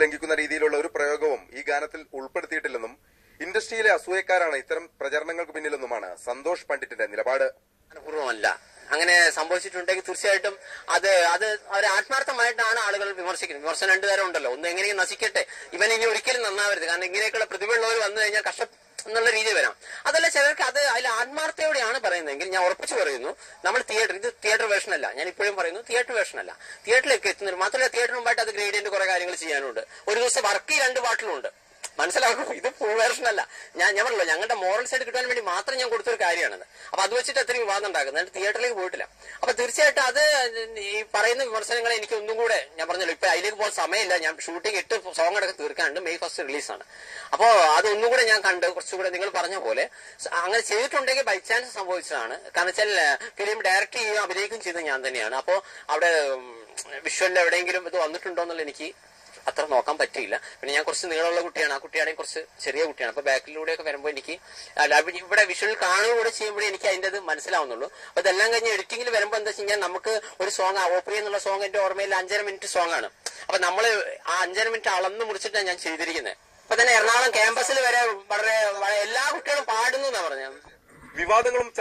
ലംഘിക്കുന്ന രീതിയിലുള്ള ഒരു പ്രയോഗവും ഈ ഗാനത്തിൽ ഉൾപ്പെടുത്തിയിട്ടില്ലെന്നും ഇൻഡസ്ട്രിയിലെ അസൂയക്കാരാണ് ഇത്തരം പ്രചരണങ്ങൾക്ക് പിന്നിലെന്നുമാണ് സന്തോഷ് പണ്ഡിറ്റിന്റെ നിലപാട്. പൂർവ്വമല്ല. അങ്ങനെ സംഭവിച്ചിട്ടുണ്ടെങ്കിൽ തീർച്ചയായിട്ടും അത് ഒരു ആത്മാർത്ഥമായിട്ടാണ് ആളുകൾ വിമർശിക്കുന്നത്. വിമർശനം രണ്ടുതരം ഉണ്ടല്ലോ. ഒന്ന് എങ്ങനെയും നശിക്കട്ടെ, ഇവൻ ഇനി ഒരിക്കലും നന്നാവരുത്, കാരണം ഇങ്ങനെയൊക്കെയുള്ള പ്രതിഭയുള്ളവർ വന്നു കഴിഞ്ഞാൽ എന്നുള്ള രീതി വരാം. അതല്ല, ചിലർക്ക് അത് അതിൽ ആത്മാർത്ഥയോടെയാണ് പറയുന്നതെങ്കിൽ ഞാൻ ഉറപ്പിച്ചു പറയുന്നു, നമ്മൾ ഇത് തിയേറ്റർ വേർഷൻ അല്ല. ഞാൻ ഇപ്പോഴും പറയുന്നു, തിയേറ്റർ വേർഷൻ അല്ല. തിയേറ്ററിലേക്ക് എത്തുന്നത് മാത്രമല്ല, തിയേറ്ററിന് മുമ്പായിട്ട് അത് ഗ്രേഡിയന്റ് കുറെ കാര്യങ്ങൾ ചെയ്യാനുണ്ട്. ഒരു ദിവസം വർക്ക് 2 പാട്ടിലുണ്ട്. മനസ്സിലാക്കണം, ഇത് ഫുൾ വേർഷൻ അല്ല. ഞാൻ പറഞ്ഞല്ലോ, ഞങ്ങളുടെ മോറൽ സൈഡ് കിട്ടാൻ വേണ്ടി മാത്രം ഞാൻ കൊടുത്തൊരു കാര്യമാണത്. അപ്പൊ അത് വെച്ചിട്ട് അത്രയും വിവാദം ഉണ്ടാക്കുന്നത്. എന്നിട്ട് തിയേറ്ററിലേക്ക് പോയിട്ടില്ല. അപ്പൊ തീർച്ചയായിട്ടും അത് ഈ പറയുന്ന വിമർശനങ്ങളെ എനിക്ക് ഒന്നും കൂടെ, ഞാൻ പറഞ്ഞല്ലോ, ഇപ്പൊ അതിലേക്ക് പോകാൻ സമയമില്ല. ഞാൻ ഷൂട്ടിംഗ് 8 സോങ് അടക്കം തീർക്കാനുണ്ട്. May 1 റിലീസാണ്. അപ്പോ അതൊന്നും കൂടെ ഞാൻ കണ്ട് കുറച്ചുകൂടെ നിങ്ങൾ പറഞ്ഞ പോലെ അങ്ങനെ ചെയ്തിട്ടുണ്ടെങ്കിൽ ബൈ ചാൻസ് സംഭവിച്ചതാണ്. കാരണം വെച്ചാൽ ഫിലിം ഡയറക്ട് ചെയ്യുകയും അഭിനയിക്കുകയും ചെയ്തത് ഞാൻ തന്നെയാണ്. അപ്പോ അവിടെ വിഷ്വലിൽ എവിടെയെങ്കിലും ഇത് വന്നിട്ടുണ്ടോ എന്നുള്ള എനിക്ക് അത്ര നോക്കാൻ പറ്റിയില്ല. പിന്നെ ഞാൻ കുറച്ച് നീളമുള്ള കുട്ടിയാണ്, ആ കുട്ടിയാണെങ്കിൽ കുറച്ച് ചെറിയ കുട്ടിയാണ്. അപ്പൊ ബാക്കിലൂടെയൊക്കെ വരുമ്പോൾ എനിക്ക് ഇവിടെ വിഷ്വൽ കാണുകൂടെ ചെയ്യുമ്പോഴേ എനിക്ക് അതിന്റെ അത് മനസ്സിലാവുന്നുള്ളൂ. അപ്പൊ ഇതെല്ലാം കഴിഞ്ഞ് എഡിറ്റിംഗിൽ വരുമ്പോൾ എന്താ വെച്ച് കഴിഞ്ഞാൽ, നമുക്ക് ഒരു സോങ് ഓപ്പറി എന്നുള്ള സോങ് എന്റെ ഓർമ്മയിൽ 5.5 മിനിറ്റ് സോങ് ആണ്. അപ്പൊ നമ്മള് ആ 5.5 മിനിറ്റ് അളന്ന് മുറിച്ചിട്ടാണ് ഞാൻ ചെയ്തിരിക്കുന്നത്. അപ്പൊ തന്നെ എറണാകുളം ക്യാമ്പസിൽ വരെ വളരെ എല്ലാ കുട്ടികളും പാടുന്നു എന്നാ പറഞ്ഞത്. വിവാദങ്ങളും